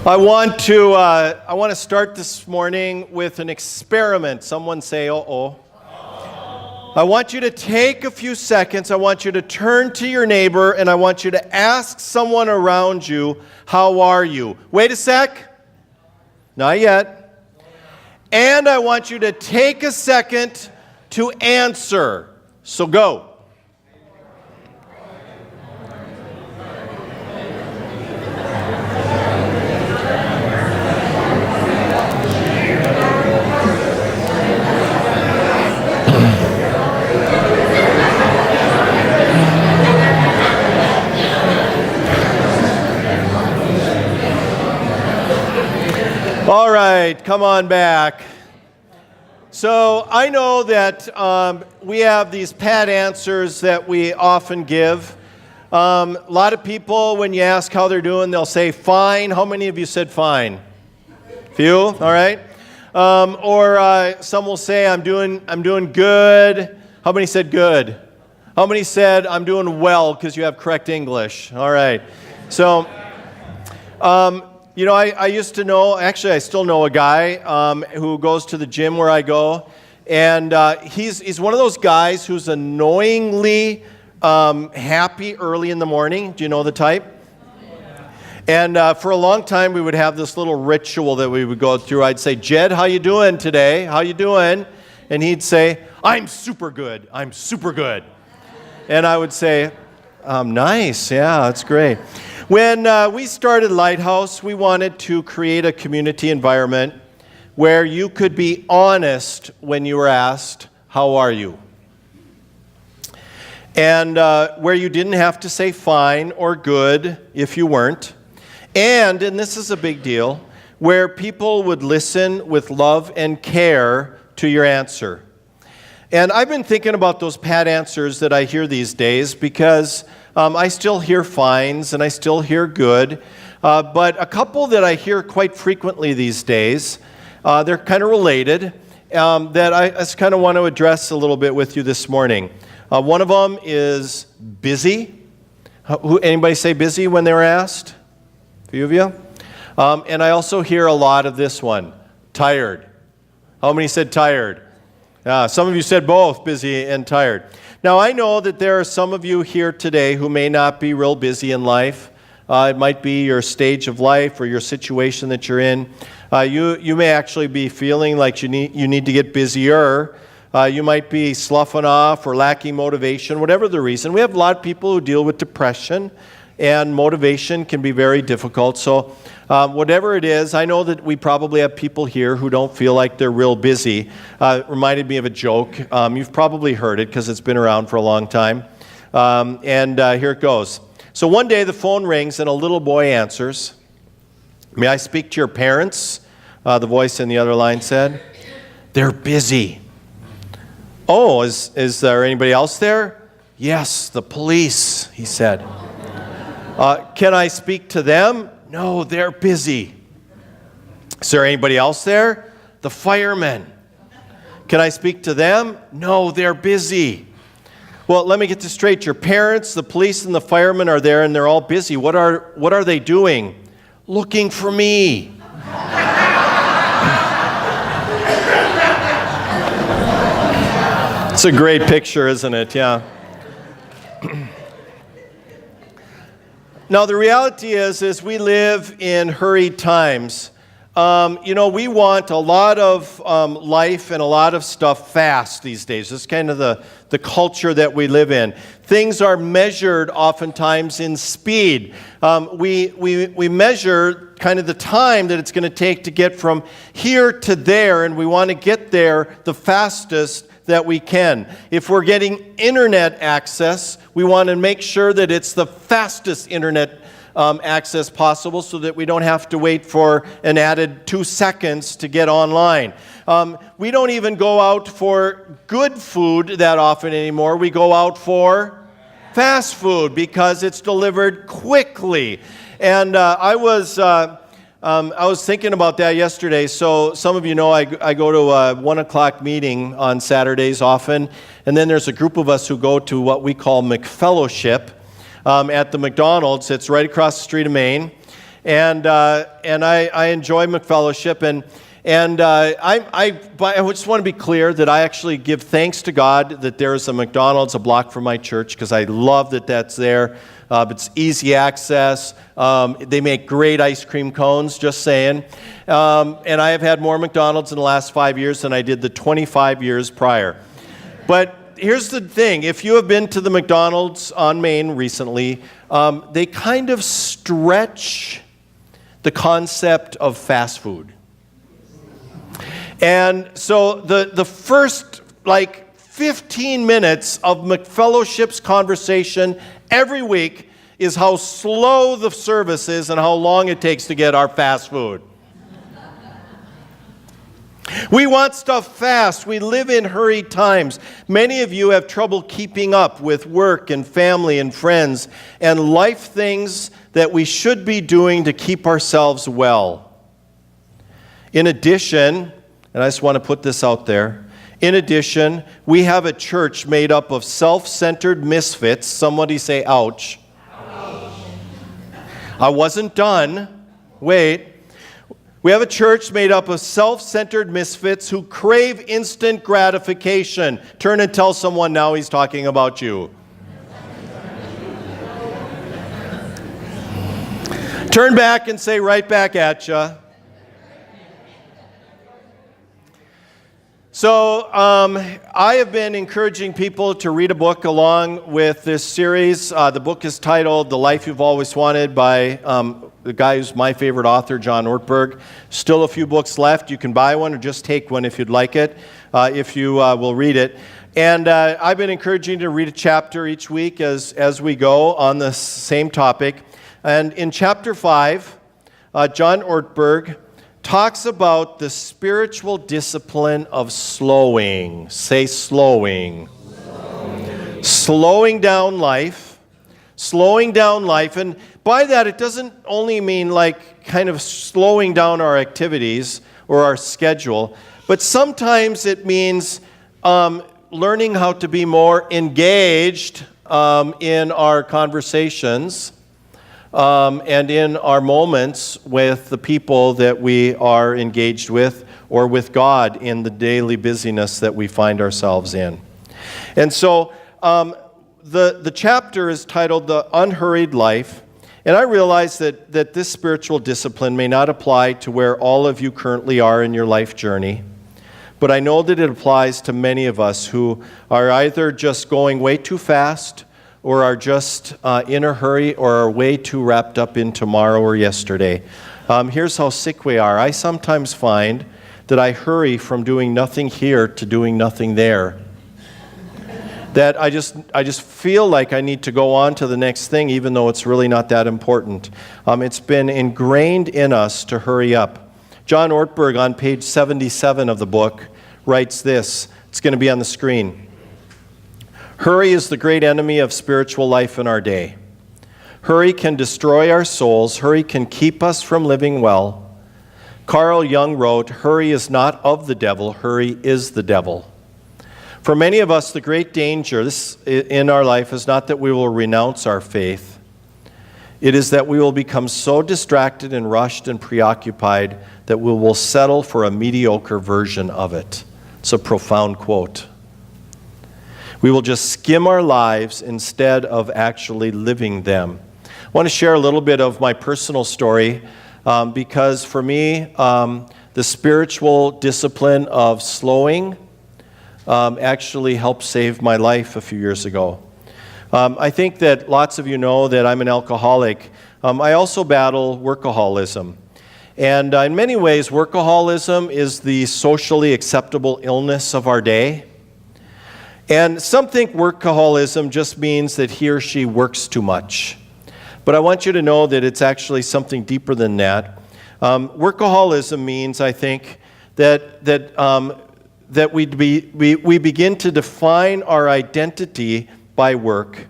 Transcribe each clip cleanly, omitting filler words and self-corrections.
I want to start this morning with an experiment. Someone say, uh-oh. I want you to take a few seconds. I want you to turn to your neighbor, and I want you to ask someone around you, how are you? Wait a sec. Not yet. And I want you to take a second to answer. So go. All right, come on back. So I know that we have these pat answers that we often give. A lot of people, when you ask how they're doing, they'll say fine. How many of you said fine? Few, all right. Or some will say I'm doing good. How many said good? How many said I'm doing well because you have correct English? All right. So. I used to know, actually I still know a guy who goes to the gym where I go, and he's one of those guys who's annoyingly happy early in the morning. Do you know the type? And for a long time we would have this little ritual that we would go through. I'd say, Jed, how you doing today? How you doing? And he'd say, I'm super good. I'm super good. And I would say, nice. Yeah, that's great. When we started Lighthouse, we wanted to create a community environment where you could be honest when you were asked, how are you? And where you didn't have to say fine or good if you weren't. And this is a big deal, where people would listen with love and care to your answer. And I've been thinking about those pat answers that I hear these days because I still hear fines and I still hear good, but a couple that I hear quite frequently these days, they're kind of related, that I just kind of want to address a little bit with you this morning. One of them is busy. Anybody say busy when they were asked? A few of you? And I also hear a lot of this one, tired. How many said tired? Some of you said both, busy and tired. Now, I know that there are some of you here today who may not be real busy in life. It might be your stage of life or your situation that you're in. You may actually be feeling like you need to get busier. You might be sloughing off or lacking motivation, whatever the reason. We have a lot of people who deal with depression, and motivation can be very difficult. So whatever it is, I know that we probably have people here who don't feel like they're real busy. It reminded me of a joke. You've probably heard it because it's been around for a long time. Here it goes. So one day the phone rings and a little boy answers. May I speak to your parents? The voice in the other line said. They're busy. Oh, is there anybody else there? Yes, the police, he said. Can I speak to them? No, they're busy. Is there anybody else there? The firemen. Can I speak to them? No, they're busy. Well, let me get this straight. Your parents, the police, and the firemen are there, and they're all busy. What are they doing? Looking for me. It's a great picture, isn't it? Yeah. Now, the reality is we live in hurried times. We want a lot of life and a lot of stuff fast these days. It's kind of the culture that we live in. Things are measured oftentimes in speed. We measure kind of the time that it's going to take to get from here to there, and we want to get there the fastest that we can. If we're getting internet access, we want to make sure that it's the fastest internet access possible so that we don't have to wait for an added 2 seconds to get online. We don't even go out for good food that often anymore. We go out for fast food because it's delivered quickly. And I was thinking about that yesterday. So some of you know I go to a 1 o'clock meeting on Saturdays often, and then there's a group of us who go to what we call McFellowship at the McDonald's. It's right across the street of Maine. and I enjoy McFellowship, and I just want to be clear that I actually give thanks to God that there is a McDonald's a block from my church, because I love that that's there. It's easy access. They make great ice cream cones, just saying. And I have had more McDonald's in the last 5 years than I did the 25 years prior. But here's the thing. If you have been to the McDonald's on Main recently, they kind of stretch the concept of fast food. And so the first 15 minutes of McFellowship's conversation every week is how slow the service is and how long it takes to get our fast food. We want stuff fast. We live in hurried times. Many of you have trouble keeping up with work and family and friends and life things that we should be doing to keep ourselves well. In addition, and I just want to put this out there, in addition, we have a church made up of self-centered misfits. Somebody say, ouch. Ouch. I wasn't done. Wait. We have a church made up of self-centered misfits who crave instant gratification. Turn and tell someone now he's talking about you. Turn back and say right back at you. So I have been encouraging people to read a book along with this series. The book is titled The Life You've Always Wanted by the guy who's my favorite author, John Ortberg. Still a few books left. You can buy one or just take one if you'd like it, if you will read it. And I've been encouraging you to read a chapter each week as we go on the same topic. And in chapter 5, John Ortberg talks about the spiritual discipline of slowing. Say slowing. Slowing down life. Slowing down life. And by that, it doesn't only mean kind of slowing down our activities or our schedule, but sometimes it means learning how to be more engaged in our conversations and in our moments with the people that we are engaged with or with God in the daily busyness that we find ourselves in. And so the chapter is titled The Unhurried Life, and I realize that this spiritual discipline may not apply to where all of you currently are in your life journey, but I know that it applies to many of us who are either just going way too fast or are just in a hurry, or are way too wrapped up in tomorrow or yesterday. Here's how sick we are. I sometimes find that I hurry from doing nothing here to doing nothing there. That I just feel like I need to go on to the next thing, even though it's really not that important. It's been ingrained in us to hurry up. John Ortberg, on page 77 of the book, writes this. It's going to be on the screen. Hurry is the great enemy of spiritual life in our day. Hurry can destroy our souls. Hurry can keep us from living well. Carl Jung wrote, "Hurry is not of the devil, hurry is the devil." For many of us, the great danger in our life is not that we will renounce our faith. It is that we will become so distracted and rushed and preoccupied that we will settle for a mediocre version of it. It's a profound quote. We will just skim our lives instead of actually living them. I want to share a little bit of my personal story because for me, the spiritual discipline of slowing actually helped save my life a few years ago. I think that lots of you know that I'm an alcoholic. I also battle workaholism. And in many ways, workaholism is the socially acceptable illness of our day. And some think workaholism just means that he or she works too much. But I want you to know that it's actually something deeper than that. Workaholism means, I think, that we begin to define our identity by work.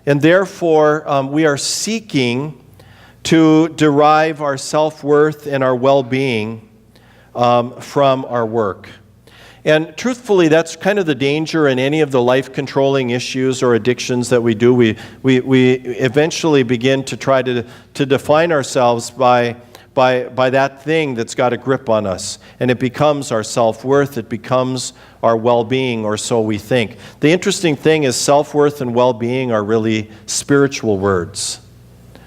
And therefore, we are seeking to derive our self-worth and our well-being from our work. And truthfully, that's kind of the danger in any of the life-controlling issues or addictions that we do. We eventually begin to try to define ourselves by that thing that's got a grip on us. And it becomes our self-worth. It becomes our well-being, or so we think. The interesting thing is self-worth and well-being are really spiritual words.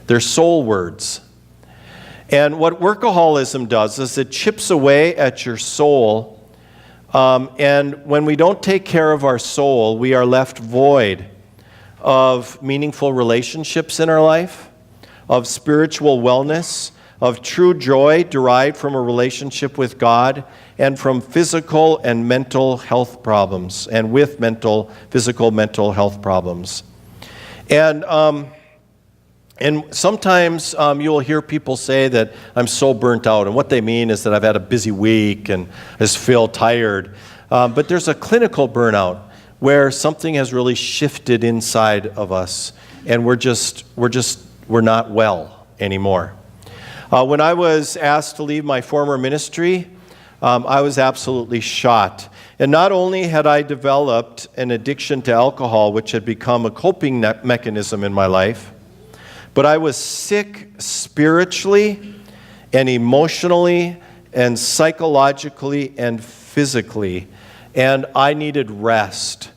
They're soul words. And what workaholism does is it chips away at your soul. And when we don't take care of our soul, we are left void of meaningful relationships in our life, of spiritual wellness, of true joy derived from a relationship with God, and from physical and mental health problems, and with physical, mental health problems. And sometimes you'll hear people say that I'm so burnt out, and what they mean is that I've had a busy week and I just feel tired. But there's a clinical burnout where something has really shifted inside of us, and we're not well anymore. When I was asked to leave my former ministry, I was absolutely shocked. And not only had I developed an addiction to alcohol, which had become a coping mechanism in my life, but I was sick spiritually and emotionally and psychologically and physically, and I needed rest.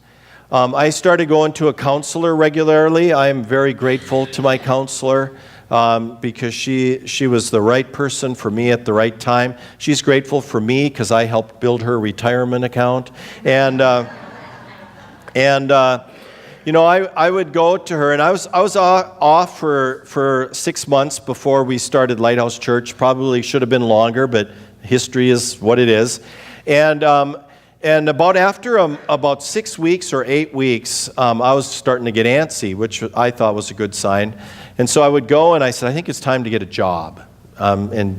I started going to a counselor regularly. I am very grateful to my counselor because she was the right person for me at the right time. She's grateful for me because I helped build her retirement account. I would go to her, and I was off for 6 months before we started Lighthouse Church. Probably should have been longer, but history is what it is. And after about 6 weeks or 8 weeks, I was starting to get antsy, which I thought was a good sign. And so I would go, and I said, I think it's time to get a job, and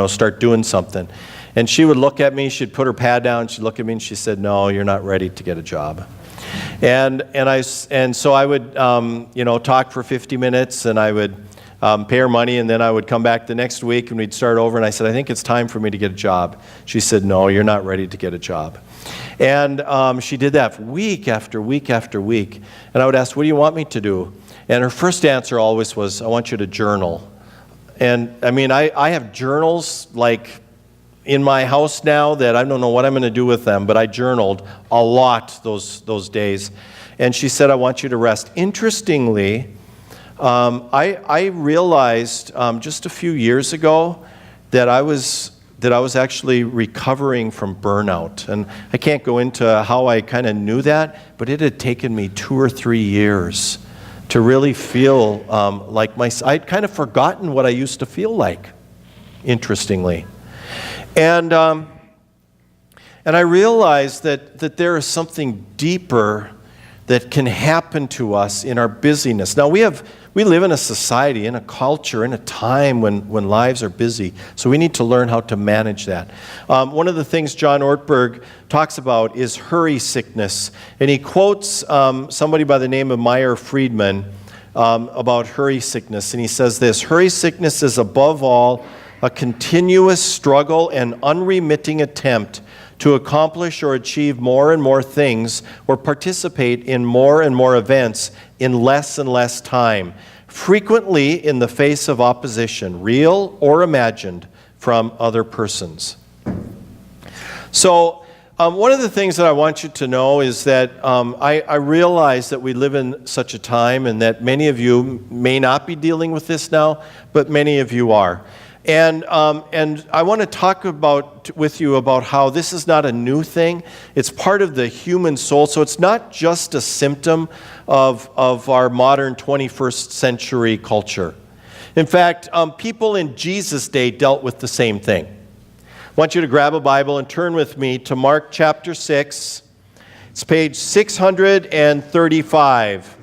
start doing something. And she would look at me. She'd put her pad down. She'd look at me, and she said, "No, you're not ready to get a job." And so I would talk for 50 minutes, and I would pay her money, and then I would come back the next week and we'd start over, and I said, I think it's time for me to get a job. She said, no, you're not ready to get a job. And she did that for week after week after week. And I would ask, what do you want me to do? And her first answer always was, I want you to journal. And I have journals like in my house now that I don't know what I'm going to do with them, but I journaled a lot those days. And she said, I want you to rest. Interestingly, I realized just a few years ago that I was actually recovering from burnout. And I can't go into how I kind of knew that, but it had taken me 2 or 3 years to really feel like I'd kind of forgotten what I used to feel like, interestingly. And I realized that there is something deeper that can happen to us in our busyness. Now, we live in a society, in a culture, in a time when lives are busy, so we need to learn how to manage that. One of the things John Ortberg talks about is hurry sickness, and he quotes somebody by the name of Meyer Friedman about hurry sickness, and he says this: hurry sickness is above all a continuous struggle and unremitting attempt to accomplish or achieve more and more things or participate in more and more events in less and less time, frequently in the face of opposition, real or imagined, from other persons. So one of the things that I want you to know is that I realize that we live in such a time, and that many of you may not be dealing with this now, but many of you are. And I want to talk with you about how this is not a new thing. It's part of the human soul. So it's not just a symptom of our modern 21st century culture. In fact, people in Jesus' day dealt with the same thing. I want you to grab a Bible and turn with me to Mark chapter 6. It's page 635.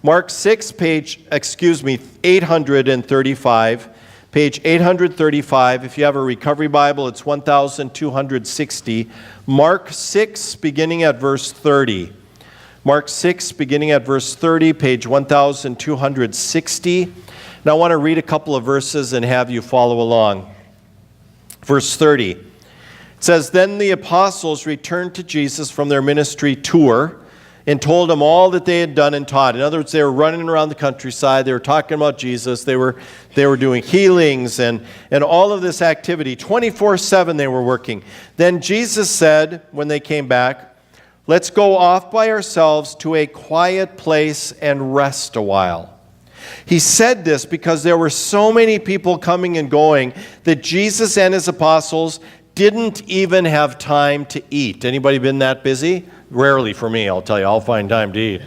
Mark 6, 835. Page 835. If you have a recovery Bible, it's 1260. Mark 6, beginning at verse 30. Mark 6, beginning at verse 30, page 1260. Now I want to read a couple of verses and have you follow along. Verse 30. It says, then the apostles returned to Jesus from their ministry tour and told him all that they had done and taught. In other words, they were running around the countryside. They were talking about Jesus. They were doing healings and all of this activity. 24/7 they were working. Then Jesus said, when they came back, let's go off by ourselves to a quiet place and rest a while. He said this because there were so many people coming and going that Jesus and his apostles didn't even have time to eat. Anybody been that busy? Rarely for me, I'll tell you. I'll find time to eat.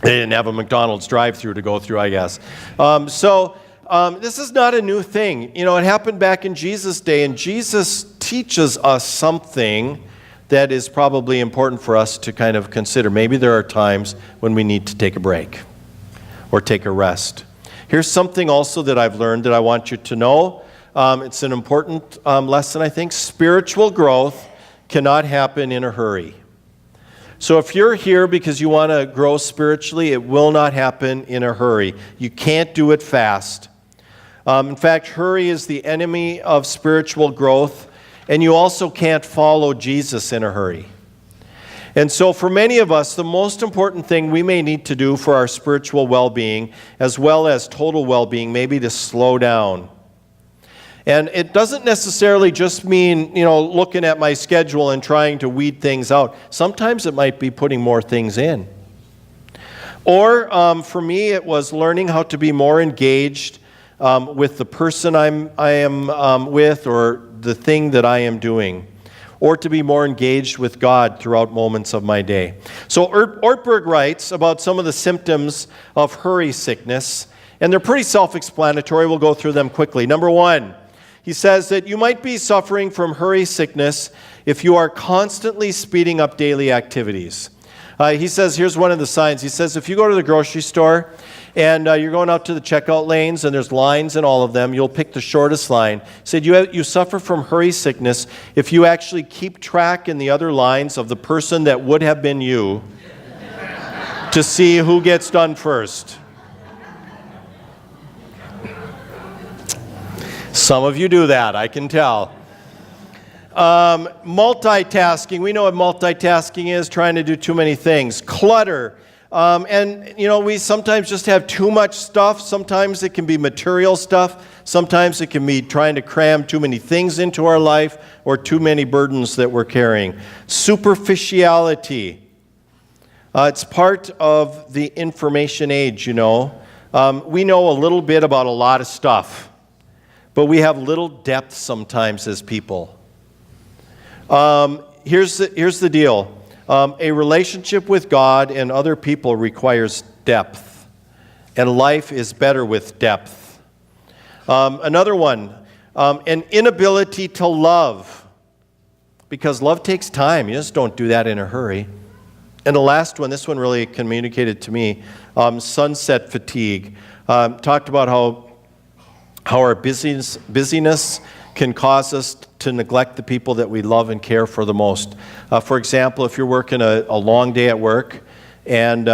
They didn't have a McDonald's drive-through to go through, I guess. This is not a new thing. You know, it happened back in Jesus' day, and Jesus teaches us something that is probably important for us to kind of consider. Maybe there are times when we need to take a break or take a rest. Here's something also that I've learned that I want you to know. It's an important lesson, I think. Spiritual growth cannot happen in a hurry. So if you're here because you want to grow spiritually, it will not happen in a hurry. You can't do it fast. In fact, hurry is the enemy of spiritual growth, and you also can't follow Jesus in a hurry. And so for many of us, the most important thing we may need to do for our spiritual well-being, as well as total well-being, may be to slow down. And it doesn't necessarily just mean, looking at my schedule and trying to weed things out. Sometimes it might be putting more things in. Or for me, it was learning how to be more engaged with the person I am with, or the thing that I am doing, or to be more engaged with God throughout moments of my day. So Ortberg writes about some of the symptoms of hurry sickness, and they're pretty self-explanatory. We'll go through them quickly. Number one, he says that you might be suffering from hurry sickness if you are constantly speeding up daily activities. He says, here's one of the signs. He says, if you go to the grocery store and you're going out to the checkout lanes and there's lines in all of them, you'll pick the shortest line. He said, you suffer from hurry sickness if you actually keep track in the other lines of the person that would have been you to see who gets done first. Some of you do that, I can tell. Multitasking. We know what multitasking is, trying to do too many things. Clutter. We sometimes just have too much stuff. Sometimes it can be material stuff. Sometimes it can be trying to cram too many things into our life or too many burdens that we're carrying. Superficiality. It's part of the information age, We know a little bit about a lot of stuff. But we have little depth sometimes as people. Here's the deal. A relationship with God and other people requires depth. And life is better with depth. Another one, an inability to love. Because love takes time. You just don't do that in a hurry. And the last one, this one really communicated to me, sunset fatigue. Talked about how our busyness can cause us to neglect the people that we love and care for the most. For example, if you're working a long day at work and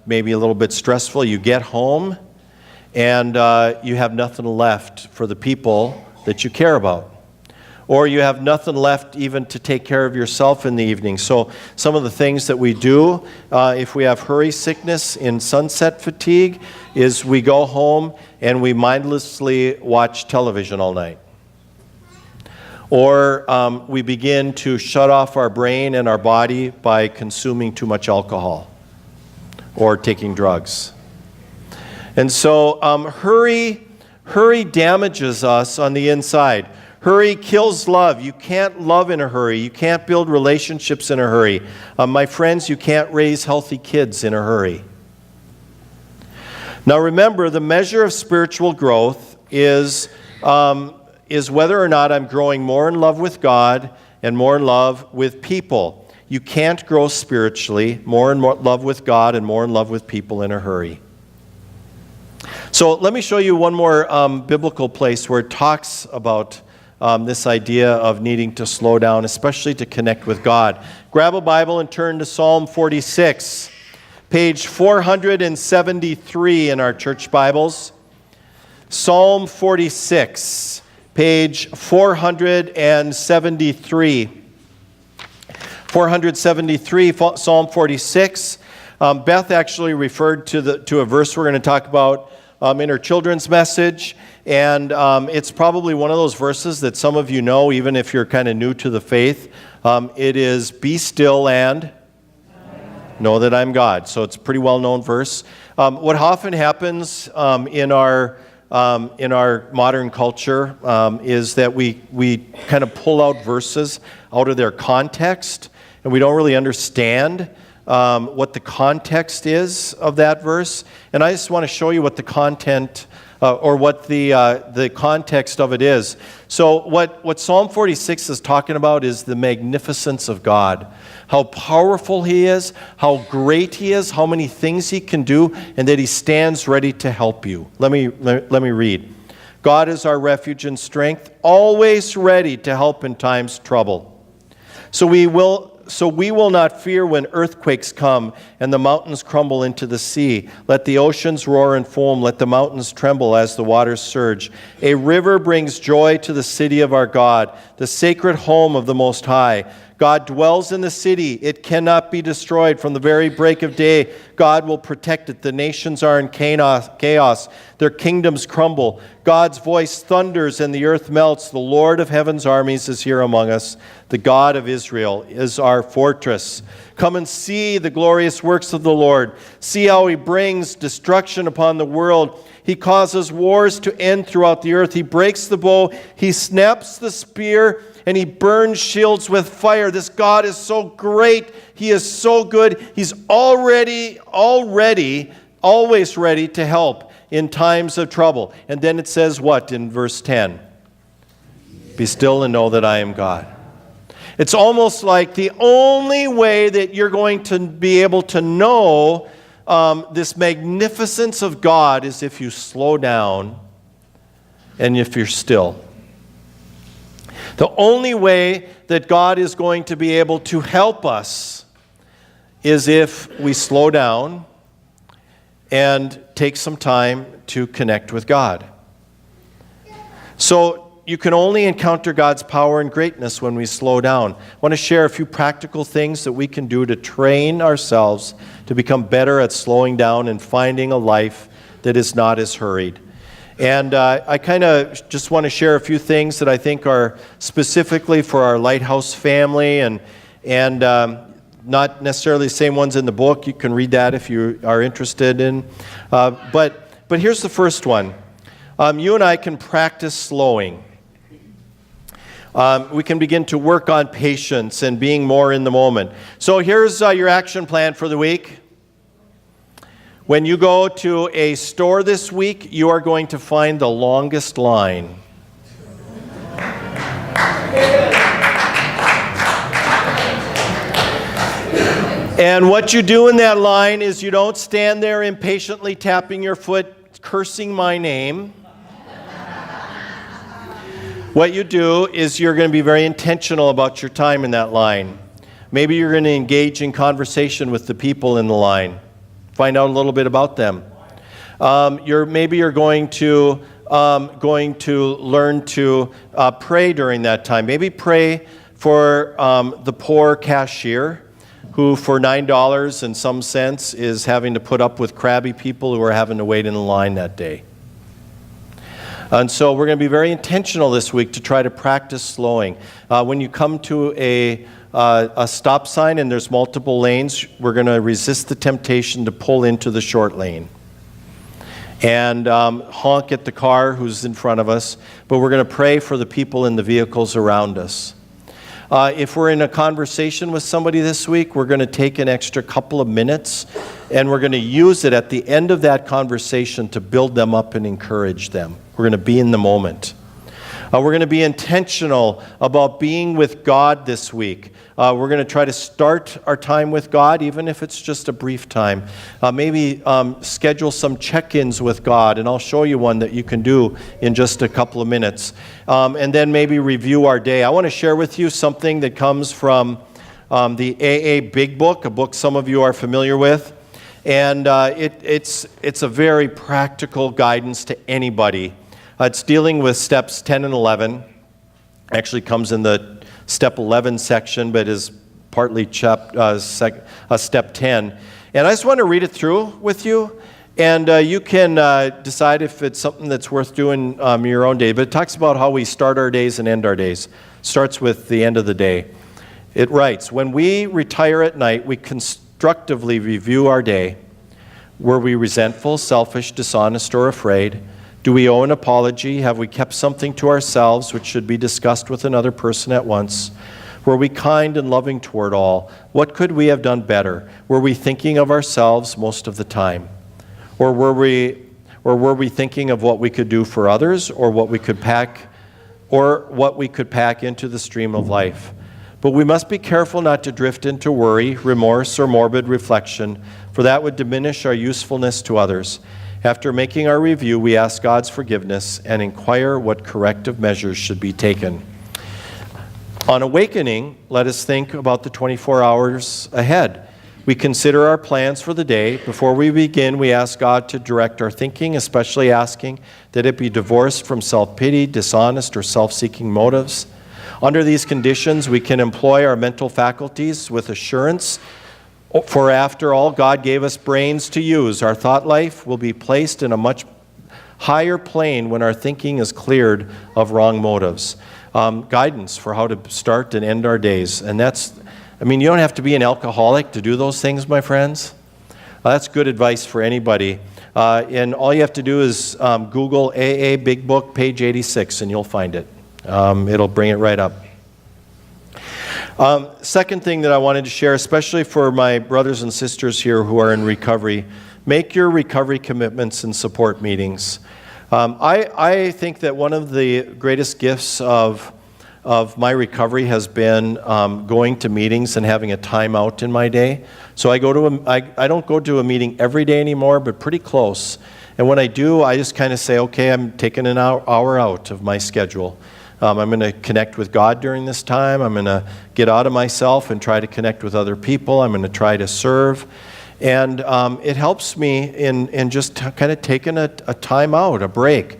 maybe a little bit stressful, you get home and you have nothing left for the people that you care about. Or you have nothing left even to take care of yourself in the evening. So some of the things that we do, if we have hurry sickness in sunset fatigue, is we go home and we mindlessly watch television all night. Or we begin to shut off our brain and our body by consuming too much alcohol or taking drugs. And so hurry damages us on the inside. Hurry kills love. You can't love in a hurry. You can't build relationships in a hurry. My friends, you can't raise healthy kids in a hurry. Now remember, the measure of spiritual growth is whether or not I'm growing more in love with God and more in love with people. You can't grow spiritually more in love with God and more in love with people in a hurry. So let me show you one more biblical place where it talks about this idea of needing to slow down, especially to connect with God. Grab a Bible and turn to Psalm 46, page 473 in our church Bibles. Psalm 46, page 473. 473, Psalm 46. Beth actually referred to a verse we're going to talk about in her children's message. And it's probably one of those verses that some of you know, even if you're kind of new to the faith. It is, "Be still and know that I'm God." So it's a pretty well-known verse. What often happens in our modern culture is that we kind of pull out verses out of their context, and we don't really understand what the context is of that verse. And I just want to show you what the content or what the context of it is. So what Psalm 46 is talking about is the magnificence of God. How powerful He is, how great He is, how many things He can do, and that He stands ready to help you. Let me read. "God is our refuge and strength, always ready to help in times of trouble. So we will not fear when earthquakes come and the mountains crumble into the sea. Let the oceans roar and foam. Let the mountains tremble as the waters surge. A river brings joy to the city of our God, the sacred home of the Most High. God dwells in the city. It cannot be destroyed. From the very break of day, God will protect it. The nations are in chaos. Their kingdoms crumble. God's voice thunders and the earth melts. The Lord of heaven's armies is here among us. The God of Israel is our fortress. Come and see the glorious works of the Lord. See how He brings destruction upon the world. He causes wars to end throughout the earth. He breaks the bow. He snaps the spear, and He burns shields with fire." This God is so great. He is so good. He's always ready to help in times of trouble. And then it says what in verse 10? "Be still and know that I am God." It's almost like the only way that you're going to be able to know this magnificence of God is if you slow down and if you're still. The only way that God is going to be able to help us is if we slow down and take some time to connect with God. So you can only encounter God's power and greatness when we slow down. I want to share a few practical things that we can do to train ourselves to become better at slowing down and finding a life that is not as hurried. And I kind of just want to share a few things that I think are specifically for our Lighthouse family and not necessarily the same ones in the book. You can read that if you are interested in. But here's the first one. You and I can practice slowing. We can begin to work on patience and being more in the moment. So here's your action plan for the week. When you go to a store this week, you are going to find the longest line. And what you do in that line is you don't stand there impatiently tapping your foot, cursing my name. What you do is you're going to be very intentional about your time in that line. Maybe you're going to engage in conversation with the people in the line. Find out a little bit about them. Maybe you're going to learn to pray during that time. Maybe pray for the poor cashier who for $9 and some cents is having to put up with crabby people who are having to wait in the line that day. And so we're going to be very intentional this week to try to practice slowing. When you come to a stop sign and there's multiple lanes, we're going to resist the temptation to pull into the short lane and honk at the car who's in front of us, but we're going to pray for the people in the vehicles around us. If we're in a conversation with somebody this week, we're going to take an extra couple of minutes and we're going to use it at the end of that conversation to build them up and encourage them. We're going to be in the moment. We're going to be intentional about being with God this week. We're going to try to start our time with God, even if it's just a brief time. Maybe schedule some check-ins with God, and I'll show you one that you can do in just a couple of minutes. And then maybe review our day. I want to share with you something that comes from the AA Big Book, a book some of you are familiar with. And it's a very practical guidance to anybody It's dealing with steps 10 and 11. Actually comes in the step 11 section, but is partly step 10. And I just want to read it through with you, and you can decide if it's something that's worth doing your own day. But it talks about how we start our days and end our days. Starts with the end of the day. It writes, when we retire at night, we constructively review our day. Were we resentful, selfish, dishonest, or afraid? Do we owe an apology? Have we kept something to ourselves which should be discussed with another person at once? Were we kind and loving toward all? What could we have done better? Were we thinking of ourselves most of the time? Or were we thinking of what we could do for others, or what we could pack into the stream of life? But we must be careful not to drift into worry, remorse, or morbid reflection, for that would diminish our usefulness to others. After making our review, we ask God's forgiveness and inquire what corrective measures should be taken. On awakening, let us think about the 24 hours ahead. We consider our plans for the day. Before we begin, we ask God to direct our thinking, especially asking that it be divorced from self-pity, dishonest, or self-seeking motives. Under these conditions, we can employ our mental faculties with assurance. For after all, God gave us brains to use. Our thought life will be placed in a much higher plane when our thinking is cleared of wrong motives. Guidance for how to start and end our days. And you don't have to be an alcoholic to do those things, my friends. That's good advice for anybody. And all you have to do is Google AA Big Book, page 86, and you'll find it. It'll bring it right up. Second thing that I wanted to share, especially for my brothers and sisters here who are in recovery, make your recovery commitments and support meetings. I think that one of the greatest gifts of my recovery has been going to meetings and having a time out in my day. So I don't go to a meeting every day anymore, but pretty close. And when I do, I just kind of say, okay, I'm taking an hour out of my schedule. I'm going to connect with God during this time. I'm going to get out of myself and try to connect with other people. I'm going to try to serve. And it helps me in just kind of taking a time out, a break.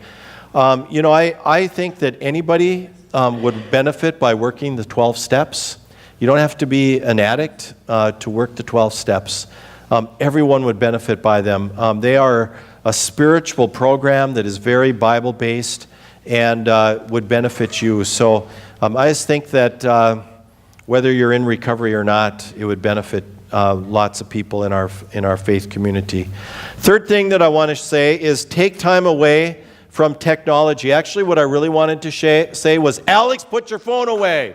I think that anybody would benefit by working the 12 steps. You don't have to be an addict to work the 12 steps. Everyone would benefit by them. They are a spiritual program that is very Bible-based and would benefit you. So I just think that whether you're in recovery or not, it would benefit lots of people in our faith community. Third thing that I want to say is take time away from technology. Actually, what I really wanted to say was, Alex, put your phone away.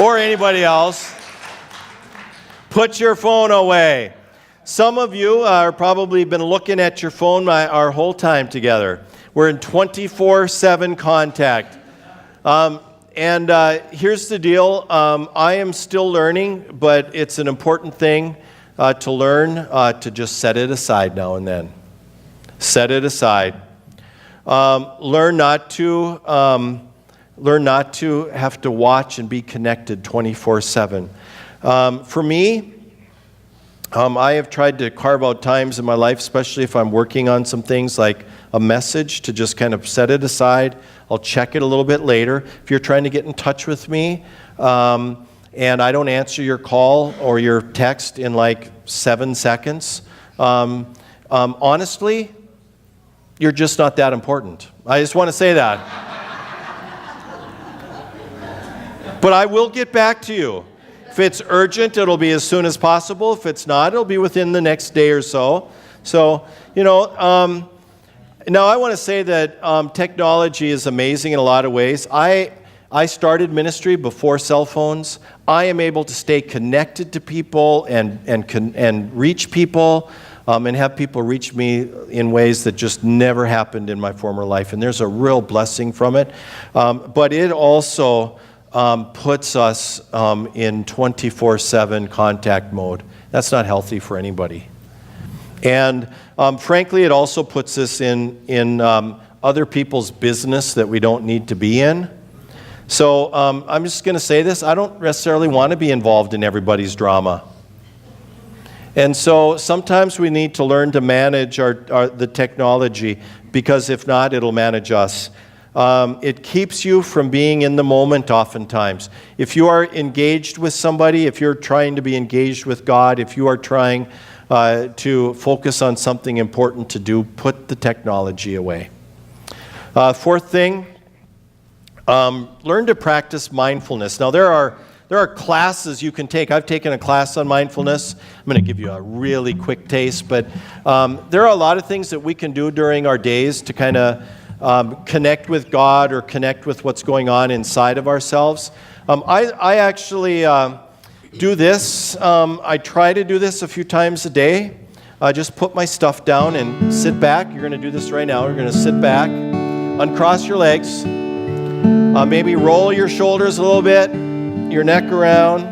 Or anybody else. Put your phone away. Some of you are probably been looking at your phone our whole time together. We're in 24/7 contact. And here's the deal. I am still learning, but it's an important thing to learn to just set it aside now and then. Set it aside. Learn not to have to watch and be connected 24/7. For me, I have tried to carve out times in my life, especially if I'm working on some things like a message, to just kind of set it aside. I'll check it a little bit later. If you're trying to get in touch with me and I don't answer your call or your text in like 7 seconds, honestly, you're just not that important. I just want to say that. But I will get back to you. If it's urgent, it'll be as soon as possible. If it's not, it'll be within the next day or so. So, now I want to say that technology is amazing in a lot of ways. I started ministry before cell phones. I am able to stay connected to people and reach people and have people reach me in ways that just never happened in my former life. And there's a real blessing from it. But it also puts us in 24/7 contact mode. That's not healthy for anybody. And frankly, it also puts us in other people's business that we don't need to be in. So I'm just going to say this. I don't necessarily want to be involved in everybody's drama. And so sometimes we need to learn to manage the technology, because if not, it'll manage us. It keeps you from being in the moment oftentimes. If you are engaged with somebody, if you're trying to be engaged with God, if you are trying to focus on something important to do, put the technology away. Fourth thing, learn to practice mindfulness. Now there are classes you can take. I've taken a class on mindfulness. I'm going to give you a really quick taste, but there are a lot of things that we can do during our days to kind of connect with God or connect with what's going on inside of ourselves. I actually do this. I try to do this a few times a day. Just put my stuff down and sit back. You're going to do this right now. You're going to sit back, uncross your legs, maybe roll your shoulders a little bit, your neck around,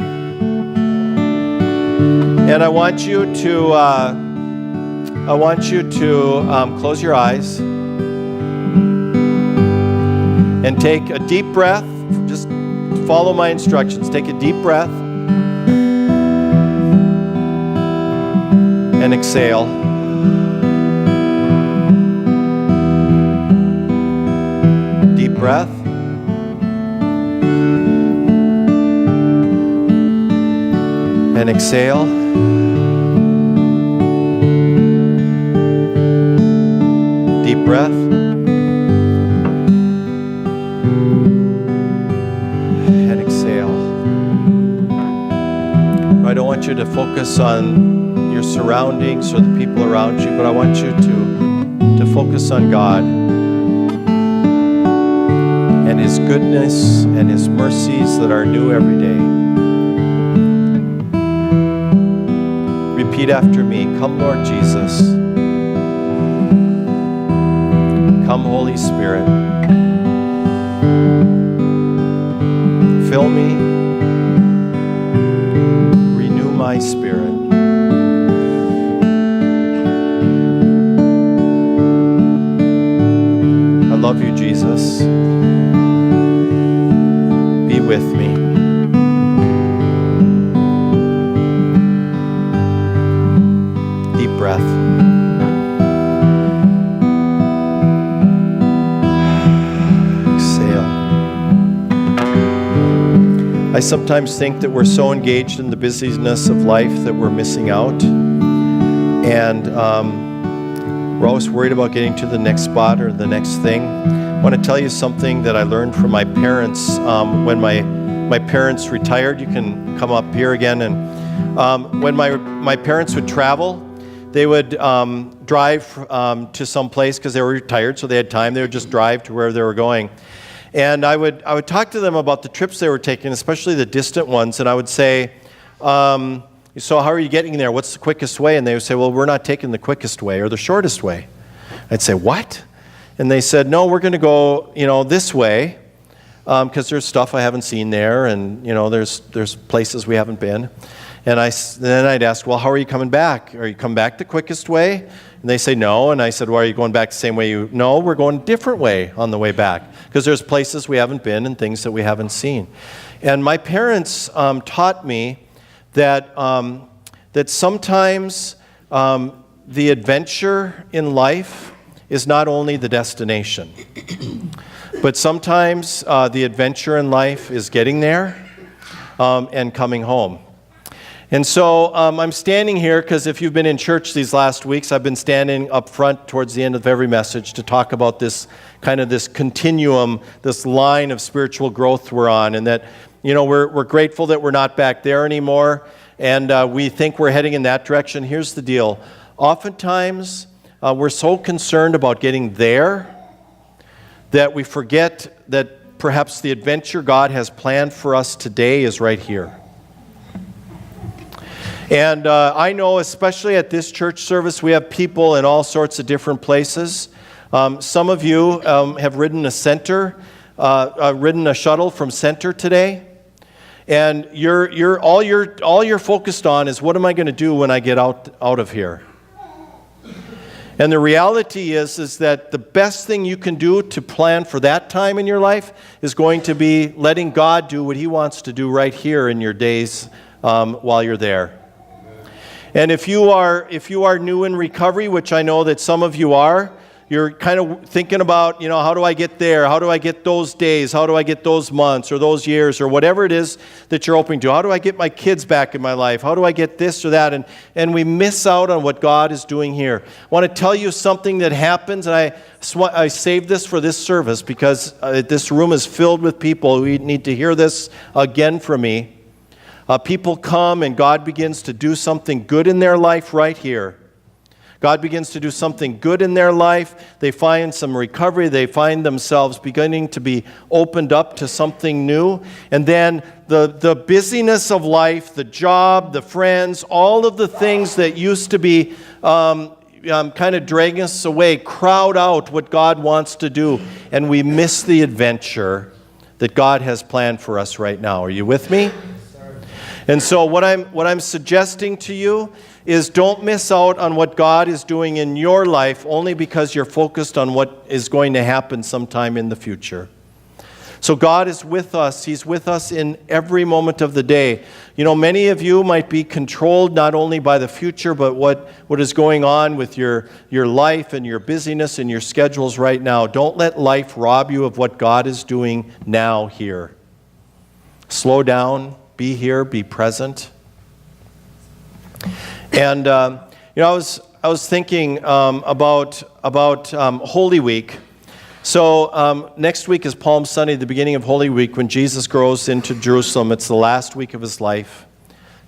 and I want you to close your eyes and take a deep breath. Just follow my instructions. Take a deep breath and exhale. Deep breath. And exhale. Deep breath. And exhale. I don't want you to focus on your surroundings or the people around you, but I want you to focus on God and His goodness and His mercies that are new every day. Repeat after me. Come, Lord Jesus. Come, Holy Spirit. Fill me. Renew my spirit. I love you, Jesus. Be with me. Breath. Exhale. I sometimes think that we're so engaged in the busyness of life that we're missing out. And we're always worried about getting to the next spot or the next thing. I want to tell you something that I learned from my parents when my parents retired. You can come up here again. And when my parents would travel, they would drive to some place because they were retired, so they had time. They would just drive to where they were going. And I would talk to them about the trips they were taking, especially the distant ones. And I would say, so how are you getting there? What's the quickest way? And they would say, well, we're not taking the quickest way or the shortest way. I'd say, what? And they said, no, we're going to go, this way because there's stuff I haven't seen there, and there's places we haven't been. And then I'd ask, well, how are you coming back? Are you coming back the quickest way? And they say no. And I said, well, are you going back the same way No, we're going a different way on the way back because there's places we haven't been and things that we haven't seen. And my parents taught me that sometimes the adventure in life is not only the destination, but sometimes the adventure in life is getting there and coming home. And so I'm standing here because if you've been in church these last weeks, I've been standing up front towards the end of every message to talk about this continuum, this line of spiritual growth we're on, and that we're grateful that we're not back there anymore, and we think we're heading in that direction. Here's the deal. Oftentimes, we're so concerned about getting there that we forget that perhaps the adventure God has planned for us today is right here. And I know, especially at this church service, we have people in all sorts of different places. Some of you have ridden a shuttle from Center today, and all you're focused on is, what am I going to do when I get out of here? And the reality is that the best thing you can do to plan for that time in your life is going to be letting God do what He wants to do right here in your days while you're there. And if you are new in recovery, which I know that some of you are, you're kind of thinking about, how do I get there? How do I get those days? How do I get those months or those years or whatever it is that you're hoping to? How do I get my kids back in my life? How do I get this or that? And we miss out on what God is doing here. I want to tell you something that happens, and I saved this for this service because this room is filled with people who need to hear this again from me. People come and God begins to do something good in their life right here. God begins to do something good in their life. They find some recovery. They find themselves beginning to be opened up to something new. And then the busyness of life, the job, the friends, all of the things that used to be kind of dragging us away, crowd out what God wants to do. And we miss the adventure that God has planned for us right now. Are you with me? And so what I'm suggesting to you is don't miss out on what God is doing in your life only because you're focused on what is going to happen sometime in the future. So God is with us. He's with us in every moment of the day. Many of you might be controlled not only by the future, but what is going on with your life and your busyness and your schedules right now. Don't let life rob you of what God is doing now here. Slow down. Be here, be present. And I was thinking about Holy Week. So next week is Palm Sunday, the beginning of Holy Week, when Jesus goes into Jerusalem. It's the last week of his life.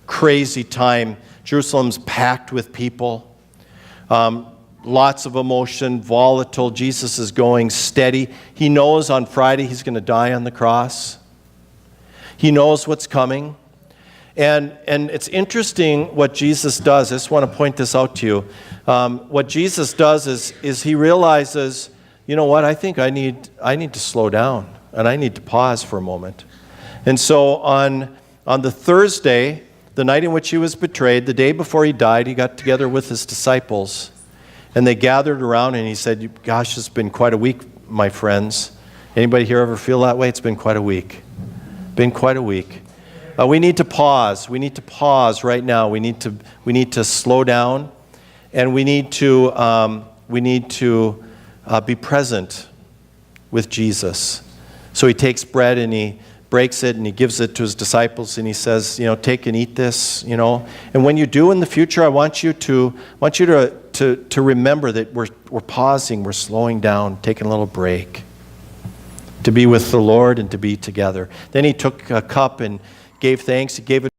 Crazy time. Jerusalem's packed with people. Lots of emotion, volatile. Jesus is going steady. He knows on Friday he's going to die on the cross. He knows what's coming. And it's interesting what Jesus does. I just want to point this out to you. What Jesus does is he realizes, what, I think I need to slow down and I need to pause for a moment. And so on the Thursday, the night in which he was betrayed, the day before he died, he got together with his disciples and they gathered around and he said, gosh, it's been quite a week, my friends. Anybody here ever feel that way? It's been quite a week. Been quite a week. We need to pause. We need to pause right now. We need to slow down, and we need to be present with Jesus. So he takes bread and he breaks it and he gives it to his disciples and he says, take and eat this. And when you do in the future, I want you to remember that we're pausing, we're slowing down, taking a little break. To be with the Lord and to be together. Then he took a cup and gave thanks. He gave it